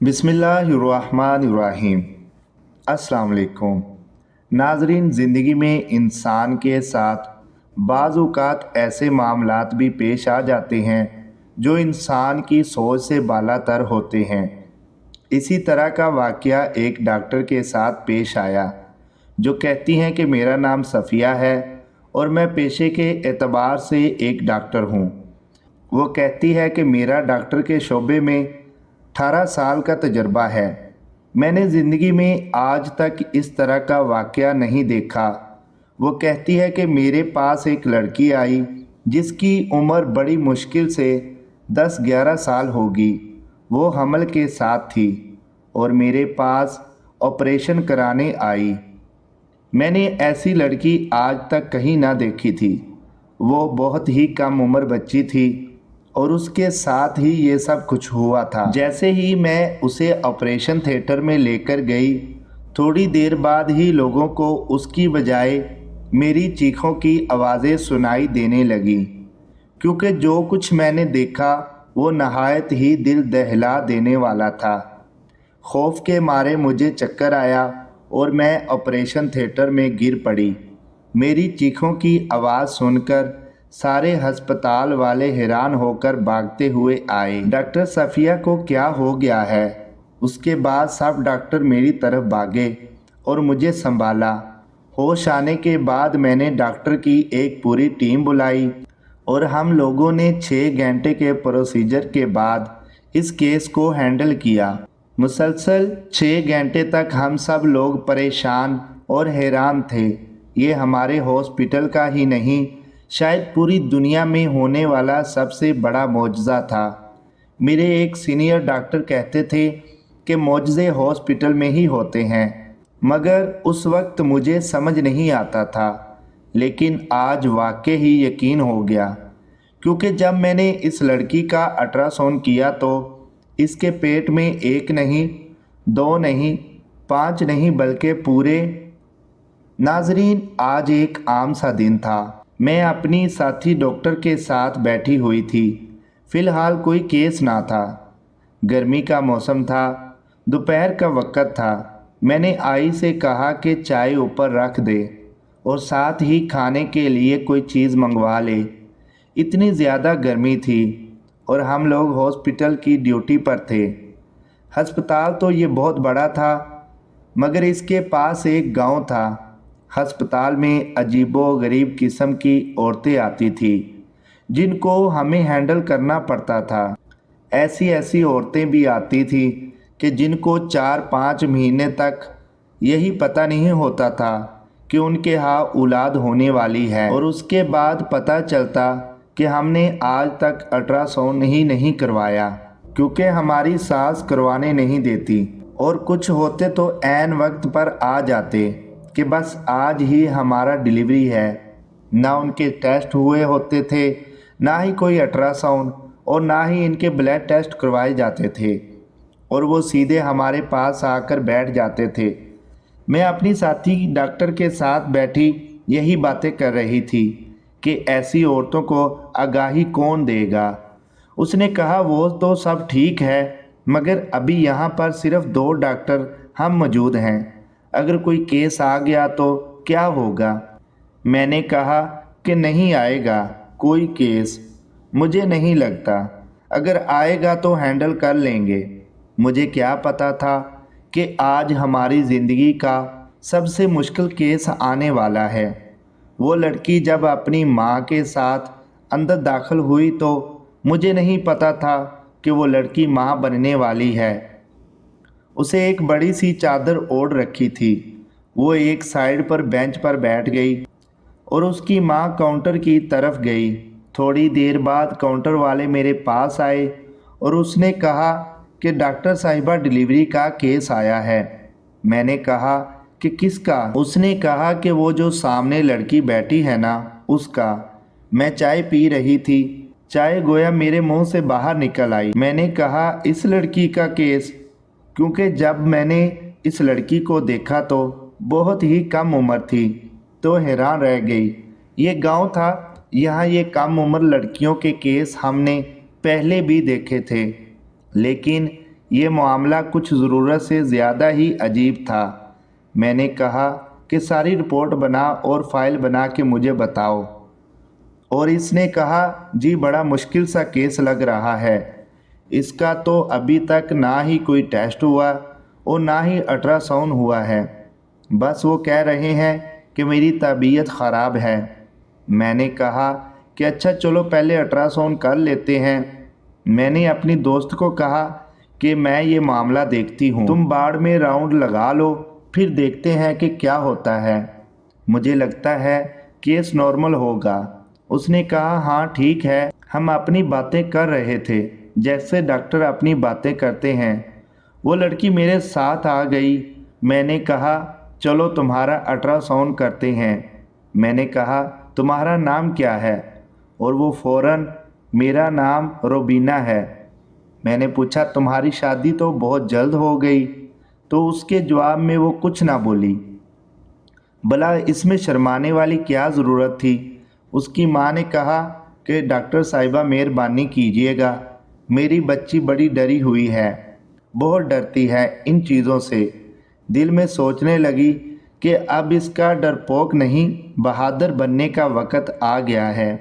बिस्मिल्लाहिर्रहमानिर्रहीम। अस्सलाम वालेकुम। नाज़रीन, ज़िंदगी में इंसान के साथ बाज़ औक़ात ऐसे मामलात भी पेश आ जाते हैं जो इंसान की सोच से बालातर होते हैं। इसी तरह का वाक़या एक डॉक्टर के साथ पेश आया जो कहती हैं कि मेरा नाम सफ़िया है और मैं पेशे के एतबार से एक डॉक्टर हूँ। वो कहती है कि मेरा डॉक्टर के शोबे में 18 साल का तजर्बा है। मैंने ज़िंदगी में आज तक इस तरह का वाक़या नहीं देखा। वो कहती है कि मेरे पास एक लड़की आई जिसकी उम्र बड़ी मुश्किल से 10-11 साल होगी। वो हमल के साथ थी और मेरे पास ऑपरेशन कराने आई। मैंने ऐसी लड़की आज तक कहीं ना देखी थी। वो बहुत ही कम उम्र बच्ची थी और उसके साथ ही ये सब कुछ हुआ था। जैसे ही मैं उसे ऑपरेशन थिएटर में लेकर गई, थोड़ी देर बाद ही लोगों को उसकी बजाय मेरी चीखों की आवाज़ें सुनाई देने लगी, क्योंकि जो कुछ मैंने देखा वो नहायत ही दिल दहला देने वाला था। खौफ के मारे मुझे चक्कर आया और मैं ऑपरेशन थिएटर में गिर पड़ी। मेरी चीखों की आवाज़ सुनकर सारे अस्पताल वाले हैरान होकर भागते हुए आए। डॉक्टर सफ़िया को क्या हो गया है? उसके बाद सब डॉक्टर मेरी तरफ भागे और मुझे संभाला। होश आने के बाद मैंने डॉक्टर की एक पूरी टीम बुलाई और हम लोगों ने 6 घंटे के प्रोसीजर के बाद इस केस को हैंडल किया। मुसलसल 6 घंटे तक हम सब लोग परेशान और हैरान थे। ये हमारे हॉस्पिटल का ही नहीं, शायद पूरी दुनिया में होने वाला सबसे बड़ा मौजज़ा था। मेरे एक सीनियर डॉक्टर कहते थे कि मौजज़े हॉस्पिटल में ही होते हैं, मगर उस वक्त मुझे समझ नहीं आता था। लेकिन आज वाकई ही यकीन हो गया, क्योंकि जब मैंने इस लड़की का अल्ट्रासाउंड किया तो इसके पेट में 1 नहीं, 2 नहीं, 5 नहीं, बल्कि पूरे। नाजरीन, आज एक आम सा दिन था। मैं अपनी साथी डॉक्टर के साथ बैठी हुई थी। फ़िलहाल कोई केस ना था। गर्मी का मौसम था, दोपहर का वक़्त था। मैंने आई से कहा कि चाय ऊपर रख दे और साथ ही खाने के लिए कोई चीज़ मंगवा ले। इतनी ज़्यादा गर्मी थी और हम लोग हॉस्पिटल की ड्यूटी पर थे। अस्पताल तो ये बहुत बड़ा था, मगर इसके पास एक गांव था। अस्पताल में अजीबो गरीब किस्म की औरतें आती थी जिनको हमें हैंडल करना पड़ता था। ऐसी ऐसी औरतें भी आती थी कि जिनको 4-5 महीने तक यही पता नहीं होता था कि उनके यहाँ औलाद होने वाली है, और उसके बाद पता चलता कि हमने आज तक अल्ट्रासाउंड ही नहीं करवाया, क्योंकि हमारी सास करवाने नहीं देती। और कुछ होते तो ऐन वक्त पर आ जाते कि बस आज ही हमारा डिलीवरी है। ना उनके टेस्ट हुए होते थे, ना ही कोई अल्ट्रासाउंड, और ना ही इनके ब्लड टेस्ट करवाए जाते थे, और वो सीधे हमारे पास आकर बैठ जाते थे। मैं अपनी साथी डॉक्टर के साथ बैठी यही बातें कर रही थी कि ऐसी औरतों को आगाही कौन देगा। उसने कहा वो तो सब ठीक है, मगर अभी यहाँ पर सिर्फ 2 डॉक्टर हम मौजूद हैं। अगर कोई केस आ गया तो क्या होगा? मैंने कहा कि नहीं आएगा कोई केस, मुझे नहीं लगता। अगर आएगा तो हैंडल कर लेंगे। मुझे क्या पता था कि आज हमारी ज़िंदगी का सबसे मुश्किल केस आने वाला है। वो लड़की जब अपनी माँ के साथ अंदर दाखिल हुई तो मुझे नहीं पता था कि वो लड़की माँ बनने वाली है। उसे एक बड़ी सी चादर ओढ़ रखी थी। वो एक साइड पर बेंच पर बैठ गई और उसकी माँ काउंटर की तरफ गई। थोड़ी देर बाद काउंटर वाले मेरे पास आए और उसने कहा कि डॉक्टर साहिबा, डिलीवरी का केस आया है। मैंने कहा कि किसका? उसने कहा कि वो जो सामने लड़की बैठी है ना, उसका। मैं चाय पी रही थी, चाय गोया मेरे मुंह से बाहर निकल आई। मैंने कहा इस लड़की का केस, क्योंकि जब मैंने इस लड़की को देखा तो बहुत ही कम उम्र थी, तो हैरान रह गई। ये गांव था, यहाँ ये कम उम्र लड़कियों के केस हमने पहले भी देखे थे, लेकिन یہ معاملہ کچھ ضرورت سے زیادہ ہی عجیب تھا۔ میں نے کہا کہ ساری رپورٹ بنا اور فائل بنا کے مجھے بتاؤ، اور اس نے کہا جی بڑا مشکل سا کیس لگ رہا ہے، اس کا تو ابھی تک نہ ہی کوئی ٹیسٹ ہوا اور نہ ہی الٹرا ساؤنڈ ہوا ہے، بس وہ کہہ رہے ہیں کہ میری طبیعت خراب ہے۔ میں نے کہا کہ اچھا چلو پہلے الٹرا ساؤنڈ کر لیتے ہیں۔ میں نے اپنی دوست کو کہا کہ میں یہ معاملہ دیکھتی ہوں، تم باڑ میں راؤنڈ لگا لو، پھر دیکھتے ہیں کہ کیا ہوتا ہے، مجھے لگتا ہے کیس نارمل ہوگا۔ اس نے کہا ہاں ٹھیک ہے، ہم اپنی باتیں کر رہے تھے جیسے ڈاکٹر اپنی باتیں کرتے ہیں۔ وہ لڑکی میرے ساتھ آ گئی۔ میں نے کہا چلو تمہارا الٹرا ساؤنڈ کرتے ہیں۔ میں نے کہا تمہارا نام کیا ہے؟ اور وہ فوراً میرا نام روبینہ ہے۔ میں نے پوچھا تمہاری شادی تو بہت جلد ہو گئی؟ تو اس کے جواب میں وہ کچھ نہ بولی۔ بھلا اس میں شرمانے والی کیا ضرورت تھی؟ اس کی ماں نے کہا کہ ڈاکٹر صاحبہ مہربانی کیجیے گا، میری بچی بڑی ڈری ہوئی ہے، بہت ڈرتی ہے ان چیزوں سے۔ دل میں سوچنے لگی کہ اب اس کا ڈرپوک نہیں بہادر بننے کا وقت آ گیا ہے۔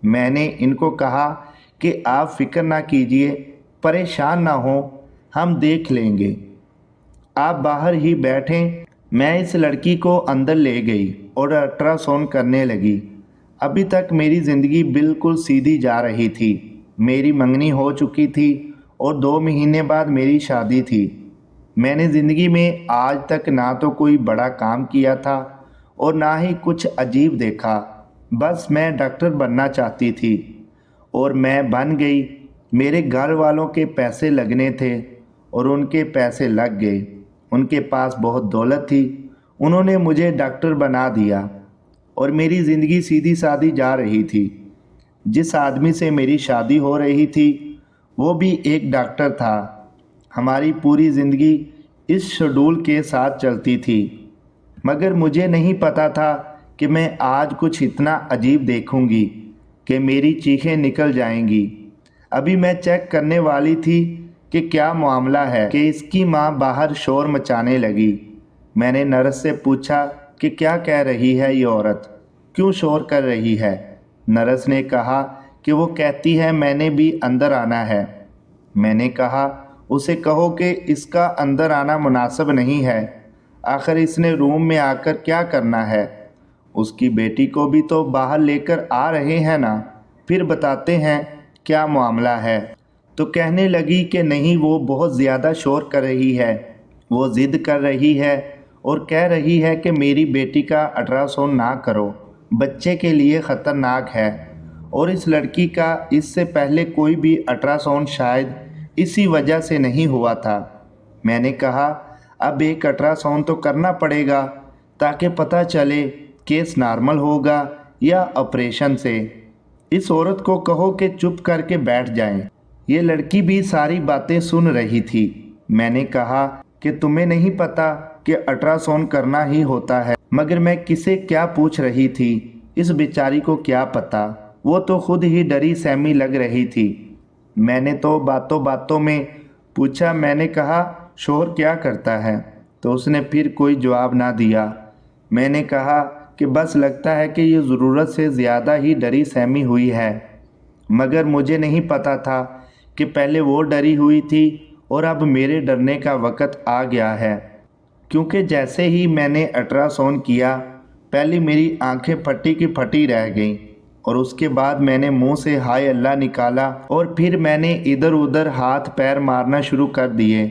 میں نے ان کو کہا کہ آپ فکر نہ کیجیے، پریشان نہ ہوں، ہم دیکھ لیں گے، آپ باہر ہی بیٹھیں۔ میں اس لڑکی کو اندر لے گئی اور الٹرا ساؤنڈ کرنے لگی۔ ابھی تک میری زندگی بالکل سیدھی جا رہی تھی۔ میری منگنی ہو چکی تھی اور 2 مہینے بعد میری شادی تھی۔ میں نے زندگی میں آج تک نہ تو کوئی بڑا کام کیا تھا اور نہ ہی کچھ عجیب دیکھا، بس میں ڈاکٹر بننا چاہتی تھی اور میں بن گئی۔ میرے گھر والوں کے پیسے لگنے تھے اور ان کے پیسے لگ گئے، ان کے پاس بہت دولت تھی، انہوں نے مجھے ڈاکٹر بنا دیا اور میری زندگی سیدھی سادھی جا رہی تھی۔ جس آدمی سے میری شادی ہو رہی تھی وہ بھی ایک ڈاکٹر تھا۔ ہماری پوری زندگی اس شیڈول کے ساتھ چلتی تھی، مگر مجھے نہیں پتا تھا کہ میں آج کچھ اتنا عجیب دیکھوں گی کہ میری چیخیں نکل جائیں گی۔ ابھی میں چیک کرنے والی تھی کہ کیا معاملہ ہے کہ اس کی ماں باہر شور مچانے لگی۔ میں نے نرس سے پوچھا کہ کیا کہہ رہی ہے یہ عورت، کیوں شور کر رہی ہے؟ نرس نے کہا کہ وہ کہتی ہے میں نے بھی اندر آنا ہے۔ میں نے کہا اسے کہو کہ اس کا اندر آنا مناسب نہیں ہے، آخر اس نے روم میں آ کر کیا کرنا ہے؟ اس کی بیٹی کو بھی تو باہر لے کر آ رہے ہیں نا، پھر بتاتے ہیں کیا معاملہ ہے۔ تو کہنے لگی کہ نہیں، وہ بہت زیادہ شور کر رہی ہے، وہ ضد کر رہی ہے اور کہہ رہی ہے کہ میری بیٹی کا الٹرا ساؤنڈ نہ کرو، بچے کے لیے خطرناک ہے، اور اس لڑکی کا اس سے پہلے کوئی بھی الٹرا ساؤنڈ شاید اسی وجہ سے نہیں ہوا تھا۔ میں نے کہا اب ایک الٹرا ساؤنڈ تو کرنا پڑے گا تاکہ پتہ چلے کیس نارمل ہوگا یا آپریشن سے۔ اس عورت کو کہو کہ چپ کر کے بیٹھ جائیں۔ یہ لڑکی بھی ساری باتیں سن رہی تھی۔ میں نے کہا کہ تمہیں نہیں پتا کہ الٹرا ساؤنڈ کرنا ہی ہوتا ہے، مگر میں کسے کیا پوچھ رہی تھی، اس بیچاری کو کیا پتا، وہ تو خود ہی ڈری سہمی لگ رہی تھی۔ میں نے تو باتوں باتوں میں پوچھا، میں نے کہا شوہر کیا کرتا ہے؟ تو اس نے پھر کوئی جواب نہ دیا۔ میں نے کہا کہ بس لگتا ہے کہ یہ ضرورت سے زیادہ ہی ڈری سہمی ہوئی ہے، مگر مجھے نہیں پتا تھا کہ پہلے وہ ڈری ہوئی تھی اور اب میرے ڈرنے کا وقت آ گیا ہے، کیونکہ جیسے ہی میں نے الٹرا ساؤنڈ کیا پہلے میری آنکھیں پھٹی کی پھٹی رہ گئیں، اور اس کے بعد میں نے منہ سے ہائے اللہ نکالا اور پھر میں نے ادھر ادھر ہاتھ پیر مارنا شروع کر دیے۔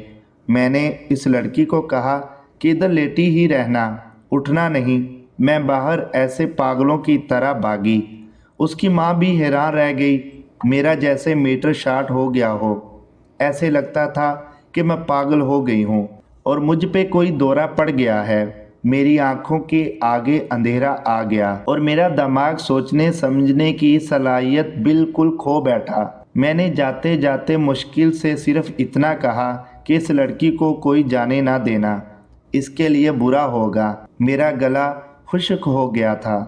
میں نے اس لڑکی کو کہا کہ ادھر لیٹی ہی رہنا، اٹھنا نہیں۔ میں باہر ایسے پاگلوں کی طرح بھاگی۔ اس کی ماں بھی حیران رہ گئی، میرا جیسے میٹر شارٹ ہو گیا ہو، ایسے لگتا تھا کہ میں پاگل ہو گئی ہوں اور مجھ پہ کوئی دورہ پڑ گیا ہے۔ میری آنکھوں کے آگے اندھیرا آ گیا اور میرا دماغ سوچنے سمجھنے کی صلاحیت بالکل کھو بیٹھا۔ میں نے جاتے جاتے مشکل سے صرف اتنا کہا کہ اس لڑکی کو کوئی جانے نہ دینا، اس کے لیے برا ہوگا۔ میرا گلا خشک ہو گیا تھا۔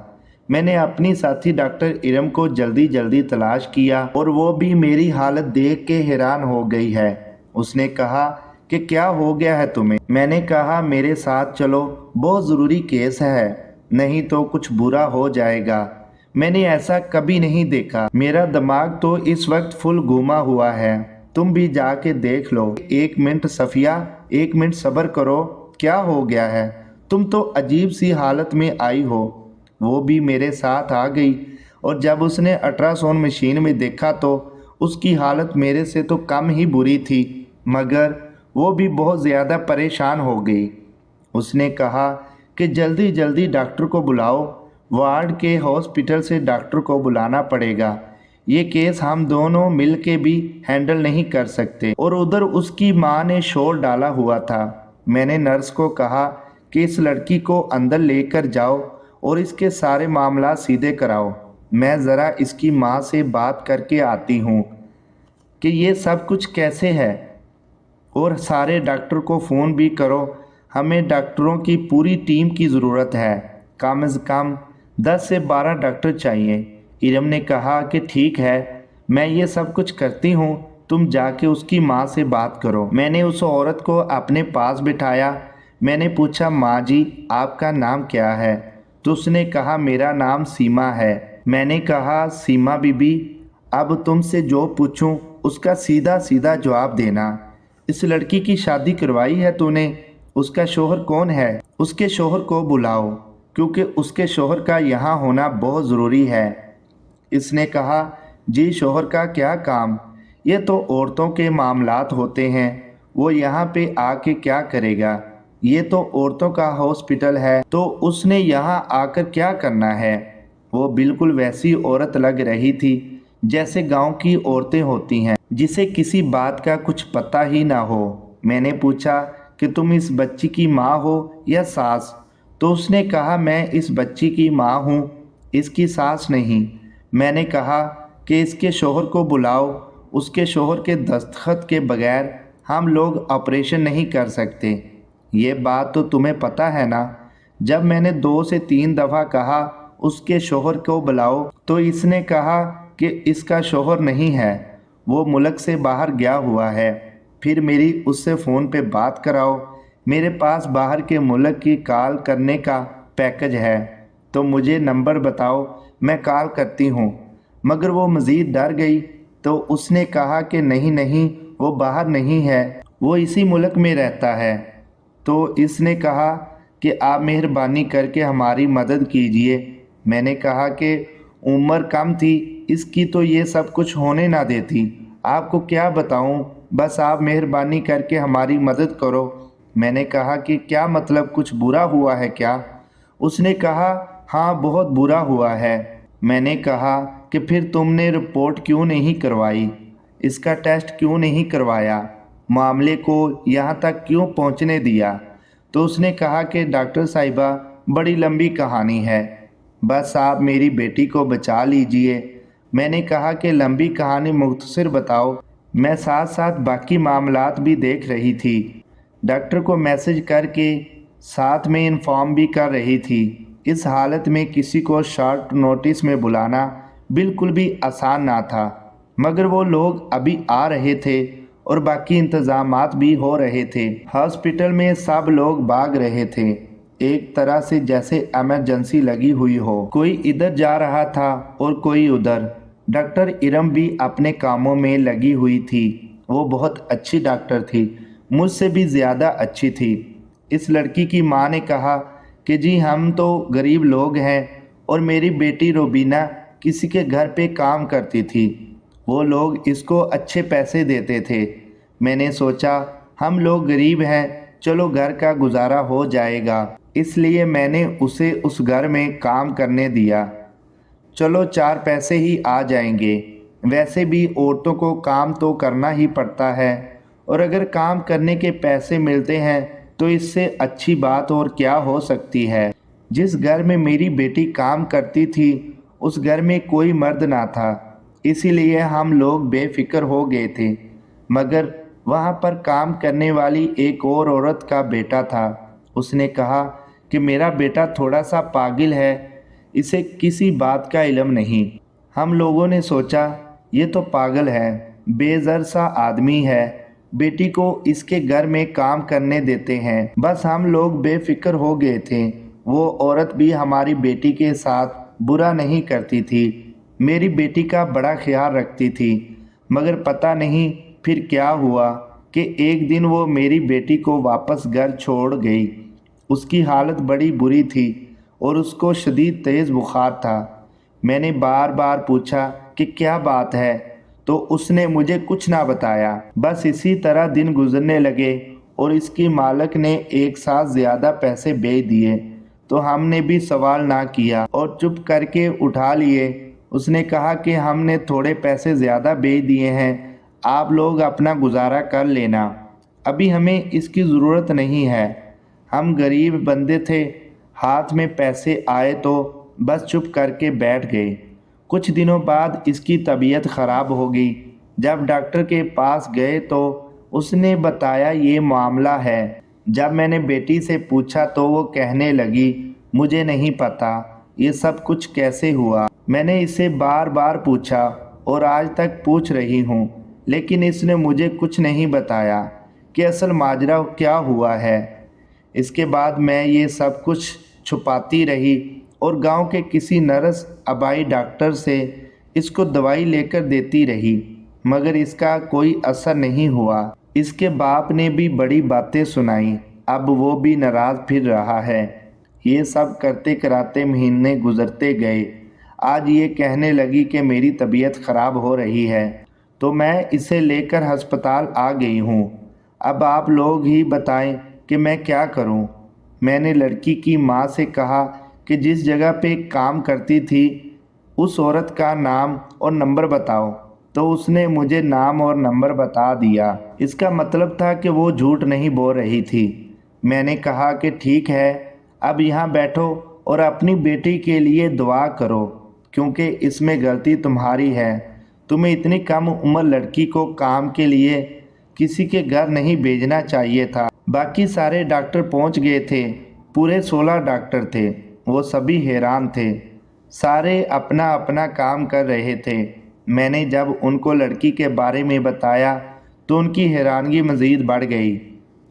میں نے اپنی ساتھی ڈاکٹر ارم کو جلدی جلدی تلاش کیا اور وہ بھی میری حالت دیکھ کے حیران ہو گئی ہے۔ اس نے کہا کہ کیا ہو گیا ہے تمہیں؟ میں نے کہا میرے ساتھ چلو، بہت ضروری کیس ہے، نہیں تو کچھ برا ہو جائے گا۔ میں نے ایسا کبھی نہیں دیکھا، میرا دماغ تو اس وقت فل گھوما ہوا ہے، تم بھی جا کے دیکھ لو۔ ایک منٹ صفیہ، ایک منٹ صبر کرو، کیا ہو گیا ہے؟ تم تو عجیب سی حالت میں آئی ہو۔ وہ بھی میرے ساتھ آ گئی اور جب اس نے الٹرا ساؤنڈ مشین میں دیکھا تو اس کی حالت میرے سے تو کم ہی بری تھی، مگر وہ بھی بہت زیادہ پریشان ہو گئی۔ اس نے کہا کہ جلدی جلدی ڈاکٹر کو بلاؤ، وارڈ کے ہاسپٹل سے ڈاکٹر کو بلانا پڑے گا، یہ کیس ہم دونوں مل کے بھی ہینڈل نہیں کر سکتے۔ اور ادھر اس کی ماں نے شور ڈالا ہوا تھا۔ میں نے نرس کو کہا کہ اس لڑکی کو اندر لے کر جاؤ اور اس کے سارے معاملات سیدھے کراؤ، میں ذرا اس کی ماں سے بات کر کے آتی ہوں کہ یہ سب کچھ کیسے ہے، اور سارے ڈاکٹر کو فون بھی کرو، ہمیں ڈاکٹروں کی پوری ٹیم کی ضرورت ہے، کم از کم 10 سے 12 ڈاکٹر چاہیے۔ ارم نے کہا کہ ٹھیک ہے، میں یہ سب کچھ کرتی ہوں، تم جا کے اس کی ماں سے بات کرو۔ میں نے اس عورت کو اپنے پاس بٹھایا، میں نے پوچھا ماں جی آپ کا نام کیا ہے؟ تو اس نے کہا میرا نام سیما ہے۔ میں نے کہا سیما بی بی، اب تم سے جو پوچھوں اس کا سیدھا سیدھا جواب دینا۔ اس لڑکی کی شادی کروائی ہے تو نے؟ اس کا شوہر کون ہے؟ اس کے شوہر کو بلاؤ، کیونکہ اس کے شوہر کا یہاں ہونا بہت ضروری ہے۔ اس نے کہا جی شوہر کا کیا کام؟ یہ تو عورتوں کے معاملات ہوتے ہیں، وہ یہاں پہ آ کے کیا کرے گا؟ یہ تو عورتوں کا ہاسپٹل ہے، تو اس نے یہاں آ کر کیا کرنا ہے؟ وہ بالکل ویسی عورت لگ رہی تھی جیسے گاؤں کی عورتیں ہوتی ہیں، جسے کسی بات کا کچھ پتہ ہی نہ ہو۔ میں نے پوچھا کہ تم اس بچی کی ماں ہو یا ساس؟ تو اس نے کہا میں اس بچی کی ماں ہوں، اس کی ساس نہیں۔ میں نے کہا کہ اس کے شوہر کو بلاؤ، اس کے شوہر کے دستخط کے بغیر ہم لوگ آپریشن نہیں کر سکتے، یہ بات تو تمہیں پتہ ہے نا؟ جب میں نے 2 سے 3 دفعہ کہا اس کے شوہر کو بلاؤ تو اس نے کہا کہ اس کا شوہر نہیں ہے، وہ ملک سے باہر گیا ہوا ہے، پھر میری اس سے فون پہ بات کراؤ، میرے پاس باہر کے ملک کی کال کرنے کا پیکج ہے، تو مجھے نمبر بتاؤ میں کال کرتی ہوں۔ مگر وہ مزید ڈر گئی تو اس نے کہا کہ نہیں وہ باہر نہیں ہے، وہ اسی ملک میں رہتا ہے۔ تو اس نے کہا کہ آپ مہربانی کر کے ہماری مدد کیجئے۔ میں نے کہا کہ عمر کم تھی اس کی تو یہ سب کچھ ہونے نہ دیتی، آپ کو کیا بتاؤں، بس آپ مہربانی کر کے ہماری مدد کرو۔ میں نے کہا کہ کیا مطلب کچھ برا ہوا ہے کیا؟ اس نے کہا ہاں بہت برا ہوا ہے۔ میں نے کہا کہ پھر تم نے رپورٹ کیوں نہیں کروائی، اس کا ٹیسٹ کیوں نہیں کروایا، معاملے کو یہاں تک کیوں پہنچنے دیا؟ تو اس نے کہا کہ ڈاکٹر صاحبہ بڑی لمبی کہانی ہے، بس آپ میری بیٹی کو بچا لیجئے۔ میں نے کہا کہ لمبی کہانی مختصر بتاؤ، میں ساتھ ساتھ باقی معاملات بھی دیکھ رہی تھی، ڈاکٹر کو میسج کر کے ساتھ میں انفارم بھی کر رہی تھی۔ اس حالت میں کسی کو شارٹ نوٹس میں بلانا بالکل بھی آسان نہ تھا، مگر وہ لوگ ابھی آ رہے تھے اور باقی انتظامات بھی ہو رہے تھے۔ ہاسپٹل میں سب لوگ بھاگ رہے تھے، ایک طرح سے جیسے ایمرجنسی لگی ہوئی ہو، کوئی ادھر جا رہا تھا اور کوئی ادھر۔ ڈاکٹر ارم بھی اپنے کاموں میں لگی ہوئی تھی، وہ بہت اچھی ڈاکٹر تھی، مجھ سے بھی زیادہ اچھی تھی۔ اس لڑکی کی ماں نے کہا کہ جی ہم تو غریب لوگ ہیں اور میری بیٹی روبینہ کسی کے گھر پہ کام کرتی تھی، وہ لوگ اس کو اچھے پیسے دیتے تھے۔ میں نے سوچا ہم لوگ غریب ہیں، چلو گھر کا گزارا ہو جائے گا، اس لیے میں نے اسے اس گھر میں کام کرنے دیا، چلو 4 پیسے ہی آ جائیں گے، ویسے بھی عورتوں کو کام تو کرنا ہی پڑتا ہے، اور اگر کام کرنے کے پیسے ملتے ہیں تو اس سے اچھی بات اور کیا ہو سکتی ہے۔ جس گھر میں میری بیٹی کام کرتی تھی اس گھر میں کوئی مرد نہ تھا، اسی لیے ہم لوگ بے فکر ہو گئے تھے، مگر وہاں پر کام کرنے والی ایک اور عورت کا بیٹا تھا، اس نے کہا کہ میرا بیٹا تھوڑا سا پاگل ہے، اسے کسی بات کا علم نہیں۔ ہم لوگوں نے سوچا یہ تو پاگل ہے، بے زر سا آدمی ہے، बेटी को इसके घर में काम करने देते हैं। बस हम लोग बेफिक्र हो गए थे। वो औरत भी हमारी बेटी के साथ बुरा नहीं करती थी, मेरी बेटी का बड़ा ख्याल रखती थी। मगर पता नहीं फिर क्या हुआ कि एक दिन वो मेरी बेटी को वापस घर छोड़ गई। उसकी हालत बड़ी बुरी थी और उसको शदीद तेज़ बुखार था। मैंने बार बार पूछा कि क्या बात है, तो उसने मुझे कुछ ना बताया। बस इसी तरह दिन गुजरने लगे और इसकी मालक ने एक साथ ज़्यादा पैसे भेज दिए तो हमने भी सवाल ना किया और चुप करके उठा लिए। उसने कहा कि हमने थोड़े पैसे ज़्यादा भेज दिए हैं, आप लोग अपना गुजारा कर लेना, अभी हमें इसकी ज़रूरत नहीं है। हम गरीब बंदे थे, हाथ में पैसे आए तो बस चुप करके बैठ गए। कुछ दिनों बाद इसकी तबीयत ख़राब हो गई। जब डॉक्टर के पास गए तो उसने बताया ये मामला है। जब मैंने बेटी से पूछा तो वो कहने लगी, मुझे नहीं पता ये सब कुछ कैसे हुआ। मैंने इससे बार बार पूछा और आज तक पूछ रही हूँ, लेकिन इसने मुझे कुछ नहीं बताया कि असल माजरा क्या हुआ है। इसके बाद मैं ये सब कुछ छुपाती रही और गांव के किसी नर्स आबाई डॉक्टर से इसको दवाई लेकर देती रही, मगर इसका कोई असर नहीं हुआ। इसके बाप ने भी बड़ी बातें सुनाई, अब वो भी नाराज़ फिर रहा है। ये सब करते कराते महीने गुजरते गए। आज ये कहने लगी कि मेरी तबीयत ख़राब हो रही है, तो मैं इसे लेकर अस्पताल आ गई हूँ। अब आप लोग ही बताएं कि मैं क्या करूँ। मैंने लड़की की माँ से कहा कि जिस जगह पे काम करती थी उस औरत का नाम और नंबर बताओ, तो उसने मुझे नाम और नंबर बता दिया। इसका मतलब था कि वो झूठ नहीं बोल रही थी। मैंने कहा कि ठीक है, अब यहाँ बैठो और अपनी बेटी के लिए दुआ करो, क्योंकि इसमें गलती तुम्हारी है। तुम्हें इतनी कम उम्र लड़की को काम के लिए किसी के घर नहीं भेजना चाहिए था। बाकी सारे डॉक्टर पहुँच गए थे, पूरे 16 डॉक्टर थे। वो सभी हैरान थे, सारे अपना अपना काम कर रहे थे। मैंने जब उनको लड़की के बारे में बताया तो उनकी हैरानगी मज़ीद बढ़ गई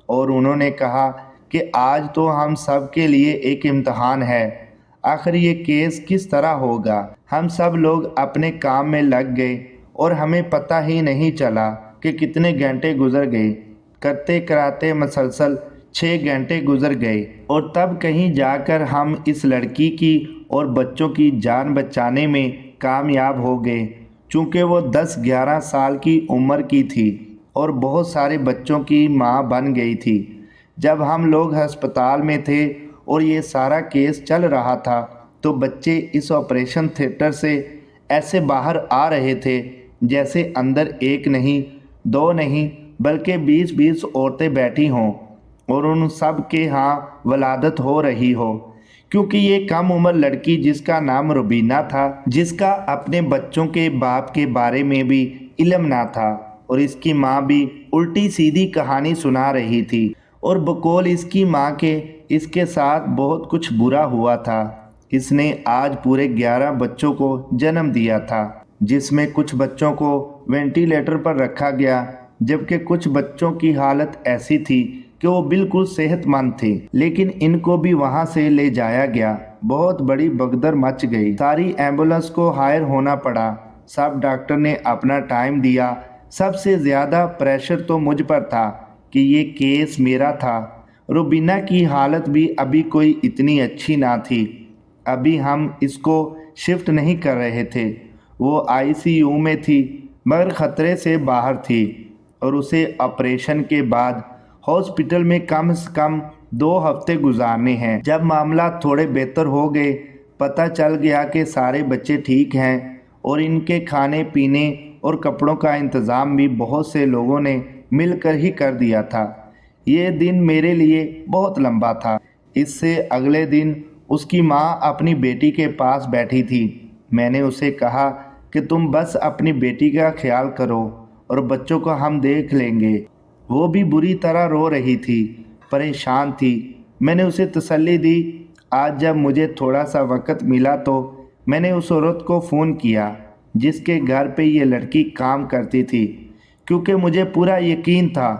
और उन्होंने कहा कि आज तो हम सब के लिए एक इम्तहान है, आखिर ये केस किस तरह होगा। हम सब लोग अपने काम में लग गए और हमें पता ही नहीं चला कि कितने घंटे गुजर गए। करते कराते मसलसल 6 घंटे गुजर गए और तब कहीं जाकर हम इस लड़की की और बच्चों की जान बचाने में कामयाब हो गए। चूँकि वो 10-11 साल की उम्र की थी और बहुत सारे बच्चों की माँ बन गई थी। जब हम लोग अस्पताल में थे और ये सारा केस चल रहा था तो बच्चे इस ऑपरेशन थिएटर से ऐसे बाहर आ रहे थे जैसे अंदर एक नहीं, दो नहीं, बल्कि 20-20 औरतें बैठी हों और उन सब के यहाँ वलादत हो रही हो। क्योंकि ये कम उम्र लड़की जिसका नाम रुबीना था, जिसका अपने बच्चों के बाप के बारे में भी इल्म ना था, और इसकी माँ भी उल्टी सीधी कहानी सुना रही थी और बकौल इसकी माँ के इसके साथ बहुत कुछ बुरा हुआ था। इसने आज पूरे 11 बच्चों को जन्म दिया था, जिसमें कुछ बच्चों को वेंटिलेटर पर रखा गया, जबकि कुछ बच्चों की हालत ऐसी थी कि वो बिल्कुल सेहतमंद थे, लेकिन इनको भी वहां से ले जाया गया। बहुत बड़ी भगदड़ मच गई, सारी एम्बुलेंस को हायर होना पड़ा। सब डॉक्टर ने अपना टाइम दिया। सबसे ज़्यादा प्रेशर तो मुझ पर था कि ये केस मेरा था। रुबीना की हालत भी अभी कोई इतनी अच्छी ना थी। अभी हम इसको शिफ्ट नहीं कर रहे थे। वो आईसीयू में थी मगर ख़तरे से बाहर थी और उसे ऑपरेशन के बाद हॉस्पिटल में कम से कम 2 हफ्ते गुजारने हैं। जब मामला थोड़े बेहतर हो गए, पता चल गया कि सारे बच्चे ठीक हैं और इनके खाने पीने और कपड़ों का इंतज़ाम भी बहुत से लोगों ने मिलकर ही कर दिया था। ये दिन मेरे लिए बहुत लंबा था। इससे अगले दिन उसकी माँ अपनी बेटी के पास बैठी थी। मैंने उसे कहा कि तुम बस अपनी बेटी का ख्याल करो और बच्चों को हम देख लेंगे। वो भी बुरी तरह रो रही थी, परेशान थी। मैंने उसे तसल्ली दी। आज जब मुझे थोड़ा सा वक्त मिला तो मैंने उस औरत को फ़ोन किया जिसके घर पे ये लड़की काम करती थी, क्योंकि मुझे पूरा यकीन था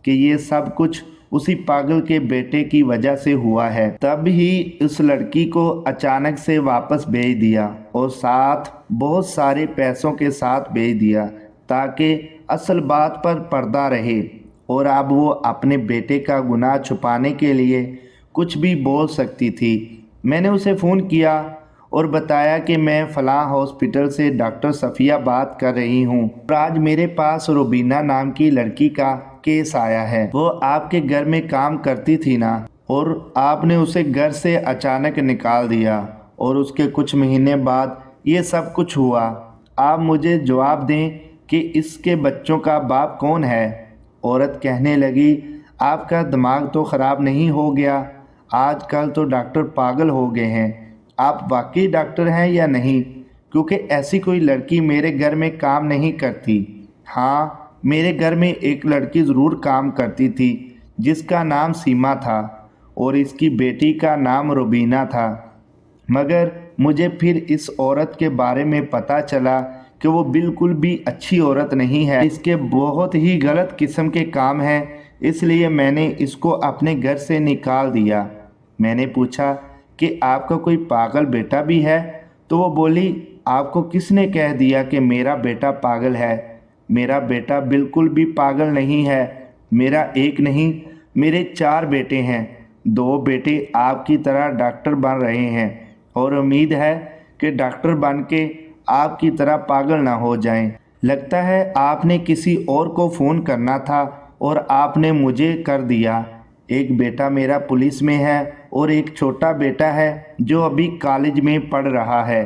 कि ये सब कुछ उसी पागल के बेटे की वजह से हुआ है। तब ही उस लड़की को अचानक से वापस भेज दिया और साथ बहुत सारे पैसों के साथ भेज दिया ताकि असल बात पर पर्दा रहे और अब वो अपने बेटे का गुनाह छुपाने के लिए कुछ भी बोल सकती थी। मैंने उसे फ़ोन किया और बताया कि मैं फ़लाँ हॉस्पिटल से डॉक्टर सफ़िया बात कर रही हूँ और आज मेरे पास रुबीना नाम की लड़की का केस आया है। वो आपके घर में काम करती थी ना, और आपने उसे घर से अचानक निकाल दिया और उसके कुछ महीने बाद ये सब कुछ हुआ। आप मुझे जवाब दें कि इसके बच्चों का बाप कौन है। औरत कहने लगी, आपका दिमाग तो ख़राब नहीं हो गया? आजकल तो डॉक्टर पागल हो गए हैं। आप वाकई डॉक्टर हैं या नहीं? क्योंकि ऐसी कोई लड़की मेरे घर में काम नहीं करती। हाँ, मेरे घर में एक लड़की ज़रूर काम करती थी जिसका नाम सीमा था और इसकी बेटी का नाम रुबीना था। मगर मुझे फिर इस औरत के बारे में पता चला कि वो बिल्कुल भी अच्छी औरत नहीं है। इसके बहुत ही गलत किस्म के काम हैं, इसलिए मैंने इसको अपने घर से निकाल दिया। मैंने पूछा कि आपका कोई पागल बेटा भी है? तो वो बोली, आपको किसने कह दिया कि मेरा बेटा पागल है? मेरा बेटा बिल्कुल भी पागल नहीं है। मेरा एक नहीं, मेरे 4 बेटे हैं। 2 बेटे आपकी तरह डॉक्टर बन रहे हैं और उम्मीद है कि डॉक्टर बन के आपकी तरह पागल ना हो जाएं। लगता है आपने किसी और को फ़ोन करना था और आपने मुझे कर दिया। एक बेटा मेरा पुलिस में है और एक छोटा बेटा है जो अभी कॉलेज में पढ़ रहा है।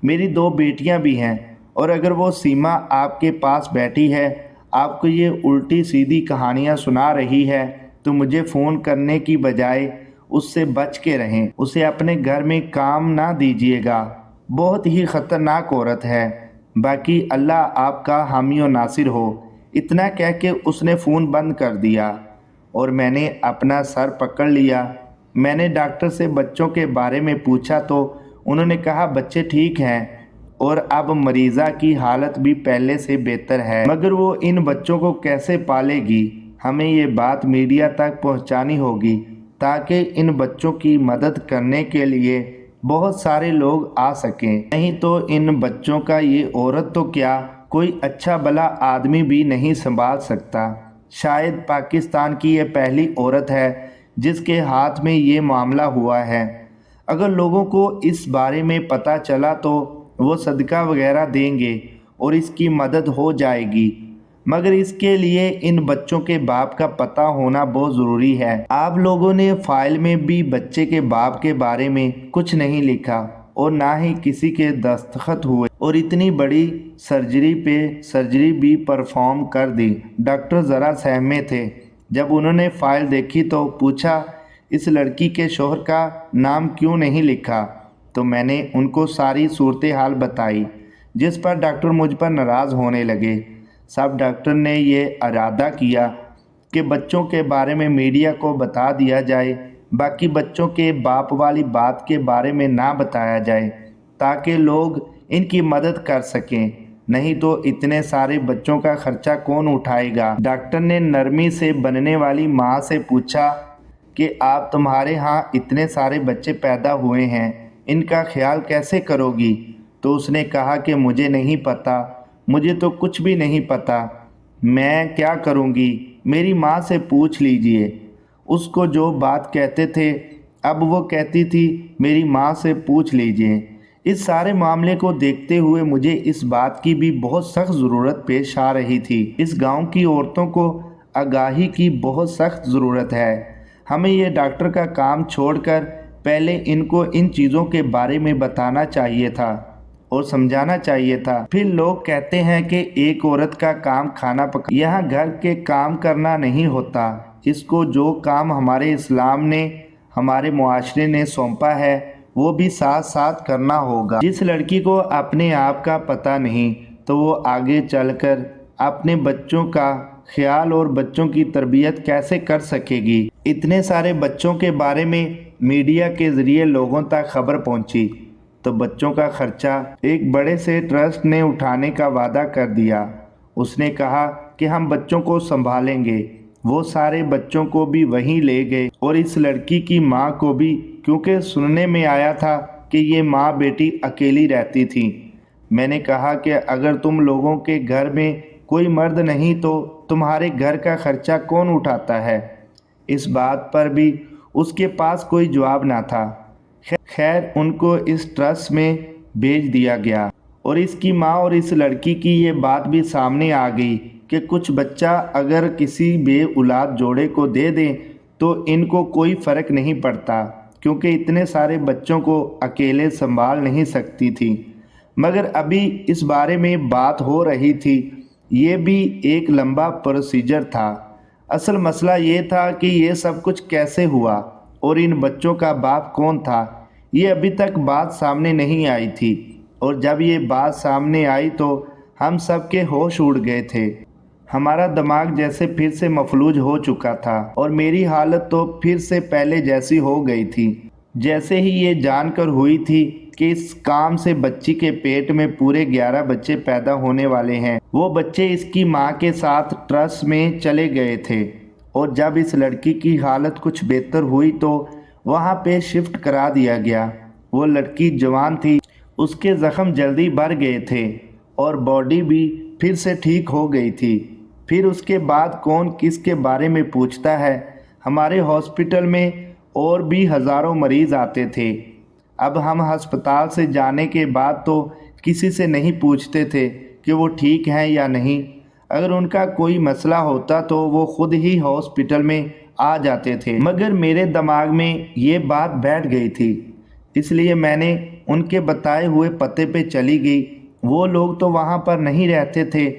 मेरी 2 बेटियां भी हैं और अगर वो सीमा आपके पास बैठी है, आपको ये उल्टी सीधी कहानियाँ सुना रही है, तो मुझे फ़ोन करने की बजाय उससे बच के रहें। उसे अपने घर में काम ना दीजिएगा, बहुत ही ख़तरनाक औरत है। बाकी अल्लाह आपका हामी और नासिर हो। इतना कह के उसने फ़ोन बंद कर दिया और मैंने अपना सर पकड़ लिया। मैंने डॉक्टर से बच्चों के बारे में पूछा तो उन्होंने कहा बच्चे ठीक हैं और अब मरीज़ा की हालत भी पहले से बेहतर है। मगर वो इन बच्चों को कैसे पालेगी? हमें ये बात मीडिया तक पहुंचानी होगी ताकि इन बच्चों की मदद करने के लिए बहुत सारे लोग आ सकें। नहीं तो इन बच्चों का ये औरत तो क्या, कोई अच्छा भला आदमी भी नहीं संभाल सकता। शायद पाकिस्तान की ये पहली औरत है जिसके हाथ में ये मामला हुआ है। अगर लोगों को इस बारे में पता चला तो वो सदका वगैरह देंगे और इसकी मदद हो जाएगी। मगर इसके लिए इन बच्चों के बाप का पता होना बहुत ज़रूरी है। आप लोगों ने फाइल में भी बच्चे के बाप के बारे में कुछ नहीं लिखा और ना ही किसी के दस्तखत हुए और इतनी बड़ी सर्जरी भी परफॉर्म कर दी। डॉक्टर ज़रा सहमे थे। जब उन्होंने फ़ाइल देखी तो पूछा, इस लड़की के शौहर का नाम क्यों नहीं लिखा? तो मैंने उनको सारी सूरत हाल बताई, जिस पर डॉक्टर मुझ पर नाराज़ होने लगे। सब डॉक्टर ने ये इरादा किया कि बच्चों के बारे में मीडिया को बता दिया जाए, बाकी बच्चों के बाप वाली बात के बारे में ना बताया जाए ताकि लोग इनकी मदद कर सकें। नहीं तो इतने सारे बच्चों का खर्चा कौन उठाएगा? डॉक्टर ने नरमी से बनने वाली माँ से पूछा कि आप तुम्हारे यहाँ इतने सारे बच्चे पैदा हुए हैं, इनका ख्याल कैसे करोगी? तो उसने कहा कि मुझे नहीं पता, मुझे तो कुछ भी नहीं पता, मैं क्या करूँगी? मेरी माँ से पूछ लीजिए। उसको जो बात कहते थे अब वो कहती थी मेरी माँ से पूछ लीजिए। इस सारे मामले को देखते हुए मुझे इस बात की भी बहुत सख्त ज़रूरत पेश आ रही थी। इस गांव की औरतों को आगाही की बहुत सख्त ज़रूरत है। हमें ये डॉक्टर का काम छोड़कर पहले इनको इन चीज़ों के बारे में बताना चाहिए था और समझाना चाहिए था। फिर लोग कहते हैं कि एक औरत का काम खाना पका, यहाँ घर के काम करना नहीं होता। इसको जो काम हमारे इस्लाम ने, हमारे मुआशरे ने सौंपा है वो भी साथ साथ करना होगा। जिस लड़की को अपने आप का पता नहीं तो वो आगे चलकर अपने बच्चों का ख्याल और बच्चों की तरबियत कैसे कर सकेगी? इतने सारे बच्चों के बारे में मीडिया के ज़रिए लोगों तक खबर पहुंची तो बच्चों का खर्चा एक बड़े से ट्रस्ट ने उठाने का वादा कर दिया اس نے کہا کہ ہم بچوں کو سنبھالیں گے۔ وہ سارے بچوں کو بھی وہیں لے گئے اور اس لڑکی کی ماں کو بھی، کیونکہ سننے میں آیا تھا کہ یہ ماں بیٹی اکیلی رہتی تھی۔ میں نے کہا کہ اگر تم لوگوں کے گھر میں کوئی مرد نہیں تو تمہارے گھر کا خرچہ کون اٹھاتا ہے؟ اس بات پر بھی اس کے پاس کوئی جواب نہ تھا۔ خیر ان کو اس ٹرسٹ میں بھیج دیا گیا اور اس کی ماں اور اس لڑکی کی یہ بات بھی سامنے آ گئی کہ کچھ بچہ اگر کسی بے اولاد جوڑے کو دے دیں تو ان کو کوئی فرق نہیں پڑتا، کیونکہ اتنے سارے بچوں کو اکیلے سنبھال نہیں سکتی تھی۔ مگر ابھی اس بارے میں بات ہو رہی تھی، یہ بھی ایک لمبا پروسیجر تھا۔ اصل مسئلہ یہ تھا کہ یہ سب کچھ کیسے ہوا اور ان بچوں کا باپ کون تھا، یہ ابھی تک بات سامنے نہیں آئی تھی۔ اور جب یہ بات سامنے آئی تو ہم سب کے ہوش اڑ گئے تھے۔ ہمارا دماغ جیسے پھر سے مفلوج ہو چکا تھا اور میری حالت تو پھر سے پہلے جیسی ہو گئی تھی، جیسے ہی یہ جان کر ہوئی تھی کہ اس کام سے بچی کے پیٹ میں پورے 11 بچے پیدا ہونے والے ہیں۔ وہ بچے اس کی ماں کے ساتھ ٹرسٹ میں چلے گئے تھے اور جب اس لڑکی کی حالت کچھ بہتر ہوئی تو وہاں پہ شفٹ کرا دیا گیا۔ وہ لڑکی جوان تھی، اس کے زخم جلدی بھر گئے تھے اور باڈی بھی پھر سے ٹھیک ہو گئی تھی۔ پھر اس کے بعد کون کس کے بارے میں پوچھتا ہے؟ ہمارے ہاسپٹل میں اور بھی ہزاروں مریض آتے تھے۔ اب ہم ہسپتال سے جانے کے بعد تو کسی سے نہیں پوچھتے تھے کہ وہ ٹھیک ہیں یا نہیں۔ اگر ان کا کوئی مسئلہ ہوتا تو وہ خود ہی ہاسپٹل میں آ جاتے تھے، مگر میرے دماغ میں یہ بات بیٹھ گئی تھی، اس لیے میں نے ان کے بتائے ہوئے پتے پہ چلی گئی۔ وہ لوگ تو وہاں پر نہیں رہتے تھے،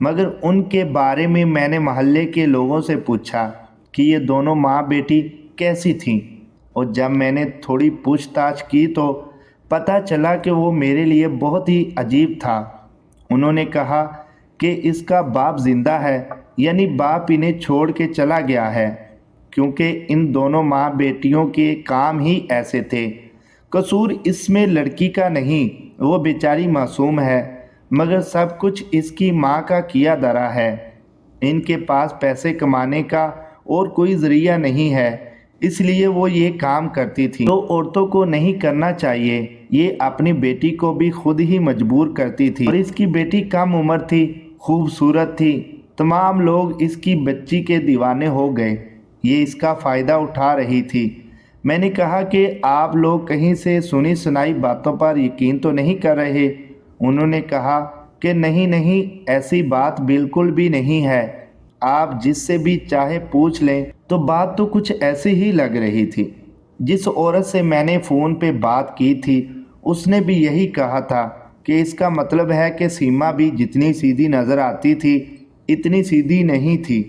مگر ان کے بارے میں میں نے محلے کے لوگوں سے پوچھا کہ یہ دونوں ماں بیٹی کیسی تھیں، اور جب میں نے تھوڑی پوچھ تاچھ کی تو پتہ چلا کہ وہ میرے لیے بہت ہی عجیب تھا۔ انہوں نے کہا کہ اس کا باپ زندہ ہے، یعنی باپ انہیں چھوڑ کے چلا گیا ہے، کیونکہ ان دونوں ماں بیٹیوں کے کام ہی ایسے تھے۔ قصور اس میں لڑکی کا نہیں، وہ بیچاری معصوم ہے، مگر سب کچھ اس کی ماں کا کیا دھرا ہے۔ ان کے پاس پیسے کمانے کا اور کوئی ذریعہ نہیں ہے، اس لیے وہ یہ کام کرتی تھی جو عورتوں کو نہیں کرنا چاہیے۔ یہ اپنی بیٹی کو بھی خود ہی مجبور کرتی تھی، اور اس کی بیٹی کم عمر تھی، خوبصورت تھی۔ تمام لوگ اس کی بچی کے دیوانے ہو گئے، یہ اس کا فائدہ اٹھا رہی تھی۔ میں نے کہا کہ آپ لوگ کہیں سے سنی سنائی باتوں پر یقین تو نہیں کر رہے؟ انہوں نے کہا کہ نہیں، ایسی بات بالکل بھی نہیں ہے، آپ جس سے بھی چاہے پوچھ لیں۔ تو بات تو کچھ ایسی ہی لگ رہی تھی۔ جس عورت سے میں نے فون پہ بات کی تھی اس نے بھی یہی کہا تھا کہ اس کا مطلب ہے کہ سیما بھی جتنی سیدھی نظر آتی تھی اتنی سیدھی نہیں تھی۔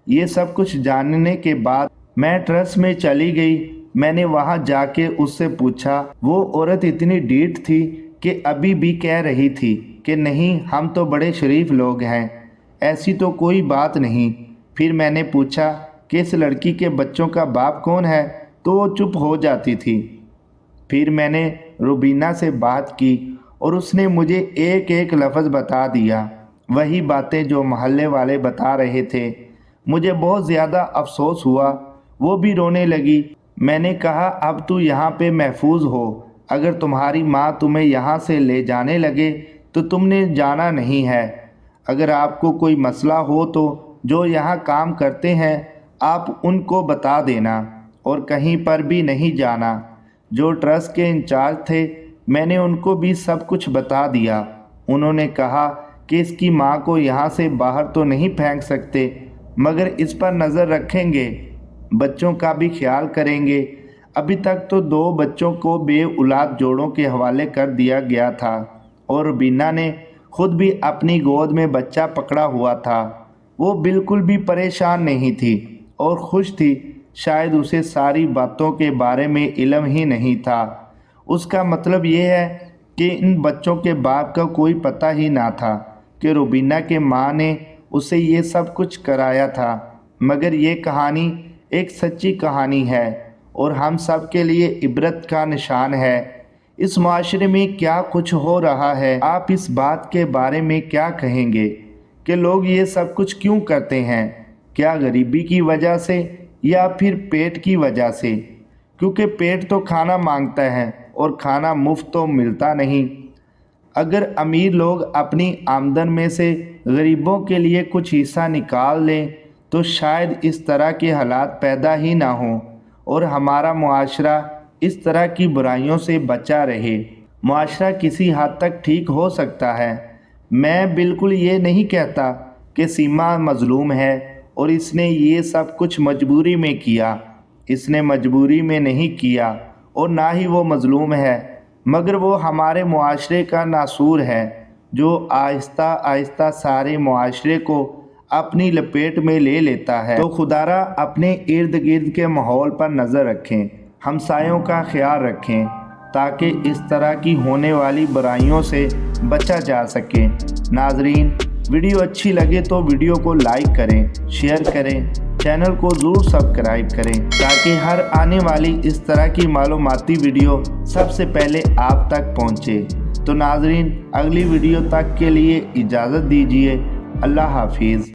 یہ سب کچھ جاننے کے بعد میں ٹرسٹ میں چلی گئی۔ میں نے وہاں جا کے اس سے پوچھا، وہ عورت اتنی ڈیٹ تھی کہ ابھی بھی کہہ رہی تھی کہ نہیں، ہم تو بڑے شریف لوگ ہیں، ایسی تو کوئی بات نہیں۔ پھر میں نے پوچھا کہ اس لڑکی کے بچوں کا باپ کون ہے تو وہ چپ ہو جاتی تھی۔ پھر میں نے روبینہ سے بات کی اور اس نے مجھے ایک ایک لفظ بتا دیا، وہی باتیں جو محلے والے بتا رہے تھے۔ مجھے بہت زیادہ افسوس ہوا، وہ بھی رونے لگی۔ میں نے کہا اب تو یہاں پہ محفوظ ہو، اگر تمہاری ماں تمہیں یہاں سے لے جانے لگے تو تم نے جانا نہیں ہے۔ اگر آپ کو کوئی مسئلہ ہو تو جو یہاں کام کرتے ہیں آپ ان کو بتا دینا اور کہیں پر بھی نہیں جانا۔ جو ٹرسٹ کے انچارج تھے میں نے ان کو بھی سب کچھ بتا دیا۔ انہوں نے کہا کہ اس کی ماں کو یہاں سے باہر تو نہیں پھینک سکتے، مگر اس پر نظر رکھیں گے، بچوں کا بھی خیال کریں گے۔ ابھی تک تو 2 بچوں کو بے اولاد جوڑوں کے حوالے کر دیا گیا تھا اور روبینہ نے خود بھی اپنی گود میں بچہ پکڑا ہوا تھا۔ وہ بالکل بھی پریشان نہیں تھی اور خوش تھی، شاید اسے ساری باتوں کے بارے میں علم ہی نہیں تھا۔ اس کا مطلب یہ ہے کہ ان بچوں کے باپ کا کوئی پتہ ہی نہ تھا کہ روبینہ کے ماں نے اسے یہ سب کچھ کرایا تھا۔ مگر یہ کہانی ایک سچی کہانی ہے اور ہم سب کے لیے عبرت کا نشان ہے۔ اس معاشرے میں کیا کچھ ہو رہا ہے، آپ اس بات کے بارے میں کیا کہیں گے؟ کہ लोग ये सब कुछ क्यों करते हैं, क्या गरीबी की वजह से या फिर पेट की वजह से? क्योंकि पेट तो खाना मांगता है और खाना मुफ्त तो मिलता नहीं। अगर अमीर लोग अपनी आमदन में से गरीबों के लिए कुछ हिस्सा निकाल लें तो शायद इस तरह के हालात पैदा ही ना हों और हमारा मुआशरा इस तरह की बुराइयों से बचा रहे। मुआशरा किसी हद तक ठीक हो सकता है। मैं बिल्कुल ये नहीं कहता कि सीमा मज़लूम है और इसने ये सब कुछ मजबूरी में किया। इसने मजबूरी में नहीं किया और ना ही वो मज़लूम है, मगर वो हमारे मुआशरे का नासूर है जो आहिस्ता आहिस्ता सारे मुआशरे को अपनी लपेट में ले लेता है। तो खुदारा अपने इर्द गिर्द के माहौल पर नज़र रखें, हमसायों का ख्याल रखें ताकि इस तरह की होने वाली बुराइयों से बचा जा सके। नाजरीन, वीडियो अच्छी लगे तो वीडियो को लाइक करें, शेयर करें, चैनल को ज़रूर सब्सक्राइब करें ताकि हर आने वाली इस तरह की मालूमाती वीडियो सबसे पहले आप तक पहुंचे। तो नाजरीन, अगली वीडियो तक के लिए इजाज़त दीजिए। अल्लाह हाफिज़।